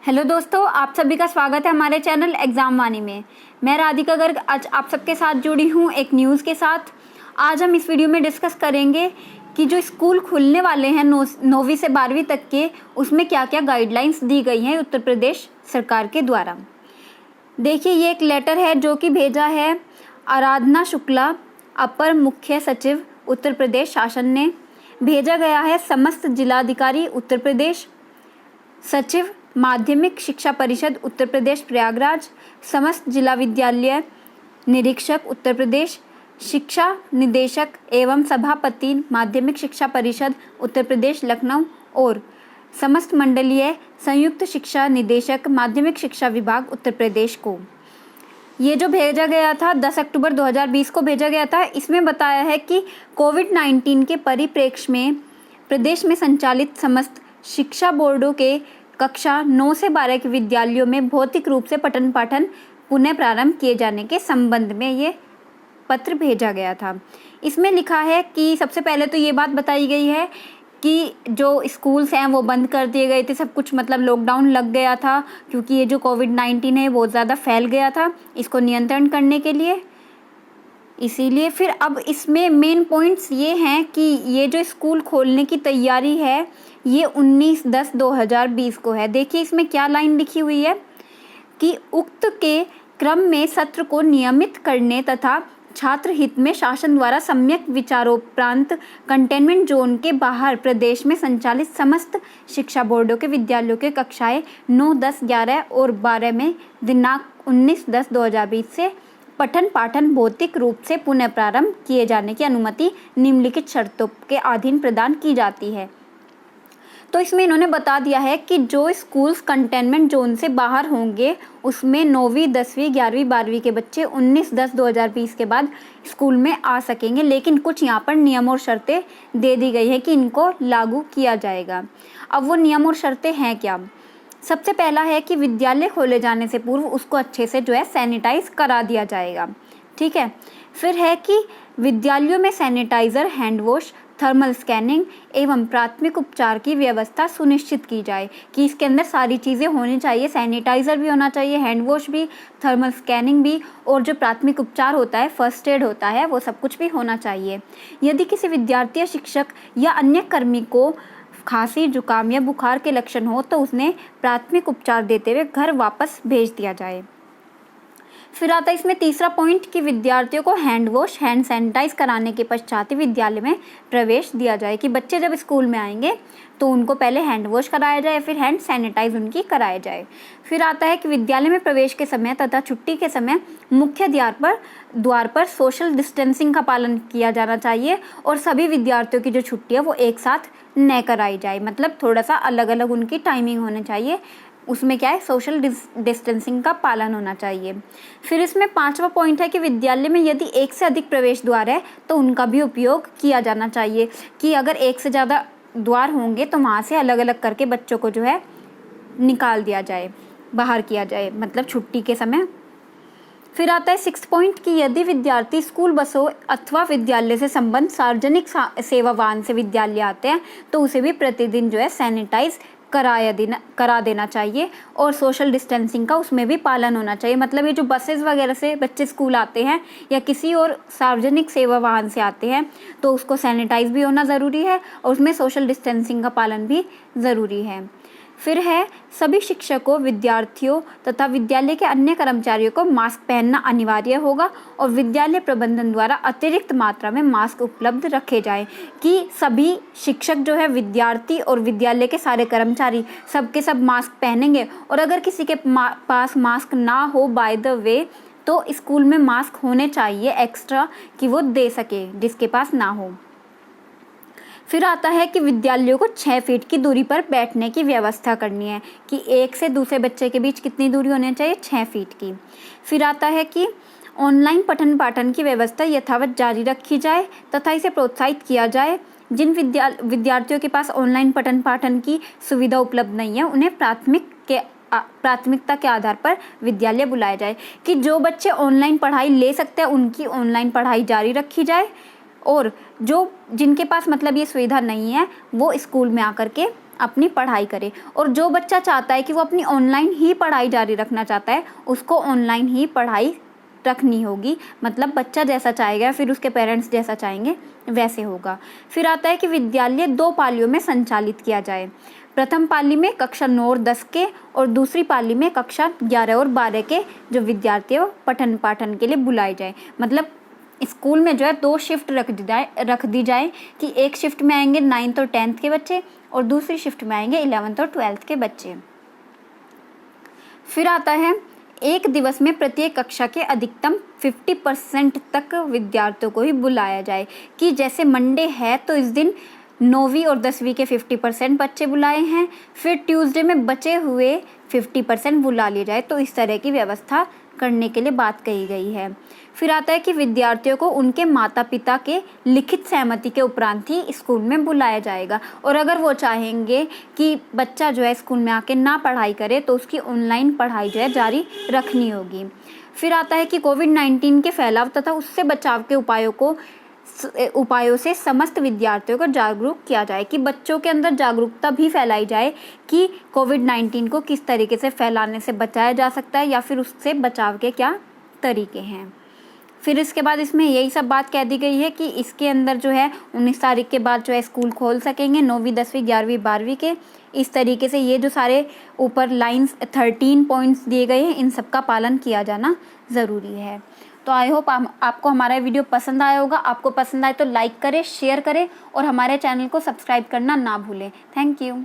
Hello दोस्तों, आप सभी का स्वागत है हमारे चैनल एग्जाम वाणी में। मैं राधिका गर्ग आज आप सबके साथ जुड़ी हूँ एक न्यूज़ के साथ। आज हम इस वीडियो में डिस्कस करेंगे कि जो स्कूल खुलने वाले हैं 9वीं से 12वीं तक के, उसमें क्या क्या गाइडलाइंस दी गई हैं उत्तर प्रदेश सरकार के द्वारा। देखिए, ये एक लेटर है जो कि भेजा है आराधना शुक्ला, अपर मुख्य सचिव उत्तर प्रदेश शासन ने। भेजा गया है समस्त जिलाधिकारी उत्तर प्रदेश, सचिव माध्यमिक शिक्षा परिषद उत्तर प्रदेश प्रयागराज, समस्त जिला विद्यालय निरीक्षक उत्तर प्रदेश, शिक्षा निदेशक एवं सभापति माध्यमिक शिक्षा परिषद उत्तर प्रदेश लखनऊ और समस्त मंडलीय संयुक्त शिक्षा निदेशक माध्यमिक शिक्षा विभाग उत्तर प्रदेश को। ये जो भेजा गया था 10 अक्टूबर 2020 को भेजा गया था। इसमें बताया है कि कोविड-19 के परिप्रेक्ष्य में प्रदेश में संचालित समस्त शिक्षा बोर्डों के कक्षा 9 से 12 के विद्यालयों में भौतिक रूप से पठन पाठन पुनः प्रारंभ किए जाने के संबंध में ये पत्र भेजा गया था। इसमें लिखा है कि सबसे पहले तो ये बात बताई गई है कि जो स्कूल्स हैं वो बंद कर दिए गए थे, सब कुछ मतलब लॉकडाउन लग गया था क्योंकि ये जो कोविड-19 है बहुत ज़्यादा फैल गया था, इसको नियंत्रण करने के लिए। इसीलिए फिर अब इसमें मेन पॉइंट्स ये हैं कि ये जो स्कूल खोलने की तैयारी है ये 19/10/2020 को है। देखिए इसमें क्या लाइन लिखी हुई है कि उक्त के क्रम में सत्र को नियमित करने तथा छात्र हित में शासन द्वारा सम्यक विचारोपरांत कंटेनमेंट जोन के बाहर प्रदेश में संचालित समस्त शिक्षा बोर्डों के विद्यालयों के कक्षाएं 9, 10, 11 और 12 में दिनांक 19/10/2020 से पठन पाठन भौतिक रूप से पुनः प्रारंभ किए जाने की अनुमति निम्नलिखित शर्तों के अधीन प्रदान की जाती है। तो इसमें इन्होंने बता दिया है कि जो स्कूल्स कंटेनमेंट जोन से बाहर होंगे उसमें 9वीं, 10वीं, 11वीं, 12वीं के बच्चे 19/10/2020 के बाद स्कूल में आ सकेंगे, लेकिन कुछ यहाँ पर नियम और शर्तें दे दी गई है कि इनको लागू किया जाएगा। अब वो नियम और शर्तें हैं क्या? सबसे पहला है कि विद्यालय खोले जाने से पूर्व उसको अच्छे से जो है सैनिटाइज करा दिया जाएगा, ठीक है। फिर है कि विद्यालयों में sanitiser, hand wash, thermal scanning एवं प्राथमिक उपचार की व्यवस्था सुनिश्चित की जाए कि इसके अंदर सारी चीज़ें होनी चाहिए। सैनिटाइज़र भी होना चाहिए, हैंड वॉश भी, थर्मल स्कैनिंग भी, और जो प्राथमिक उपचार होता है, फर्स्ट एड होता है, वो सब कुछ भी होना चाहिए। यदि किसी विद्यार्थी या शिक्षक या अन्य कर्मी को खांसी, जुकाम या बुखार के लक्षण हो तो उसने प्राथमिक उपचार देते हुए घर वापस भेज दिया जाए। फिर आता है इसमें तीसरा पॉइंट कि विद्यार्थियों को हैंड वॉश, हैंड सैनिटाइज कराने के पश्चात ही विद्यालय में प्रवेश दिया जाए, कि बच्चे जब स्कूल में आएंगे तो उनको पहले हैंड वॉश कराया जाए, फिर हैंड सैनिटाइज उनकी कराया जाए। फिर आता है कि विद्यालय में प्रवेश के समय तथा छुट्टी के समय मुख्य द्वार पर सोशल डिस्टेंसिंग का पालन किया जाना चाहिए और सभी विद्यार्थियों की जो छुट्टी है वो एक साथ न कराई जाए, मतलब थोड़ा सा अलग अलग उनकी टाइमिंग होनी चाहिए। उसमें क्या है, सोशल डिस्टेंसिंग का पालन होना चाहिए। फिर इसमें 5वां पॉइंट है कि विद्यालय में यदि एक से अधिक प्रवेश द्वार है तो उनका भी उपयोग किया जाना चाहिए, कि अगर एक से ज़्यादा द्वार होंगे तो वहाँ से अलग अलग करके बच्चों को जो है निकाल दिया जाए, बाहर किया जाए, मतलब छुट्टी के समय। फिर आता है 6 पॉइंट कि यदि विद्यार्थी स्कूल बसों अथवा विद्यालय से संबंध सार्वजनिक सेवा वाहन से विद्यालय आते हैं तो उसे भी प्रतिदिन जो है सैनिटाइज करा देना चाहिए और सोशल डिस्टेंसिंग का उसमें भी पालन होना चाहिए। मतलब ये जो बसेस वगैरह से बच्चे स्कूल आते हैं या किसी और सार्वजनिक सेवा वाहन से आते हैं तो उसको सैनिटाइज भी होना ज़रूरी है और उसमें सोशल डिस्टेंसिंग का पालन भी ज़रूरी है। फिर है सभी शिक्षकों, विद्यार्थियों तथा विद्यालय के अन्य कर्मचारियों को मास्क पहनना अनिवार्य होगा और विद्यालय प्रबंधन द्वारा अतिरिक्त मात्रा में मास्क उपलब्ध रखे जाएं, कि सभी शिक्षक जो है, विद्यार्थी और विद्यालय के सारे कर्मचारी सबके सब मास्क पहनेंगे। और अगर किसी के पास मास्क ना हो बाय द वे तो स्कूल में मास्क होने चाहिए एक्स्ट्रा, कि वो दे सके जिसके पास ना हो। फिर आता है कि विद्यालयों को 6 फीट की दूरी पर बैठने की व्यवस्था करनी है, कि एक से दूसरे बच्चे के बीच कितनी दूरी होनी चाहिए, 6 फीट की। फिर आता है कि ऑनलाइन पठन पाठन की व्यवस्था यथावत जारी रखी जाए तथा इसे प्रोत्साहित किया जाए। जिन विद्यार्थियों के पास ऑनलाइन पठन पाठन की सुविधा उपलब्ध नहीं है उन्हें प्राथमिकता के आधार पर विद्यालय बुलाया जाए, कि जो बच्चे ऑनलाइन पढ़ाई ले सकते हैं उनकी ऑनलाइन पढ़ाई जारी रखी जाए और जो जिनके पास मतलब ये सुविधा नहीं है वो स्कूल में आकर के अपनी पढ़ाई करे। और जो बच्चा चाहता है कि वो अपनी ऑनलाइन ही पढ़ाई जारी रखना चाहता है, उसको ऑनलाइन ही पढ़ाई रखनी होगी। मतलब बच्चा जैसा चाहेगा फिर उसके पेरेंट्स जैसा चाहेंगे वैसे होगा। फिर आता है कि विद्यालय 2 पालियों में संचालित किया जाए। प्रथम पाली में कक्षा 9 और 10 के और दूसरी पाली में कक्षा 11 और 12 के जो विद्यार्थी पठन पाठन के लिए बुलाए जाए। मतलब स्कूल में जो है 2 शिफ्ट रख दी जाए कि एक शिफ्ट में आएंगे 9th और 10th के बच्चे और दूसरी शिफ्ट में आएंगे 11th और 12th के बच्चे। फिर आता है एक दिवस में प्रत्येक कक्षा के अधिकतम 50% तक विद्यार्थियों को ही बुलाया जाए। कि जैसे मंडे है तो इस दिन 9वीं और 10वीं के 50% बच्चे बुलाए हैं, फिर ट्यूसडे में बचे हुए 50% बुला लिए जाए। तो इस तरह की व्यवस्था करने के लिए बात कही गई है। फिर आता है कि विद्यार्थियों को उनके माता पिता के लिखित सहमति के उपरांत ही स्कूल में बुलाया जाएगा। और अगर वो चाहेंगे कि बच्चा जो है स्कूल में आके ना पढ़ाई करे तो उसकी ऑनलाइन पढ़ाई जो है जारी रखनी होगी। फिर आता है कि कोविड-19 के फैलाव तथा उससे बचाव के उपायों से समस्त विद्यार्थियों को जागरूक किया जाए। कि बच्चों के अंदर जागरूकता भी फैलाई जाए कि कोविड-19 को किस तरीके से फैलाने से बचाया जा सकता है या फिर उससे बचाव के क्या तरीके हैं। फिर इसके बाद इसमें यही सब बात कह दी गई है कि इसके अंदर जो है 19 तारीख के बाद जो है स्कूल खोल सकेंगे 9वीं 10वीं 11वीं 12वीं के। इस तरीके से ये जो सारे ऊपर लाइंस 13 पॉइंट्स दिए गए हैं इन सब का पालन किया जाना ज़रूरी है। तो आई होप आपको हमारा वीडियो पसंद आया होगा। आपको पसंद आए तो लाइक करें, शेयर करें और हमारे चैनल को सब्सक्राइब करना ना भूलें। Thank you.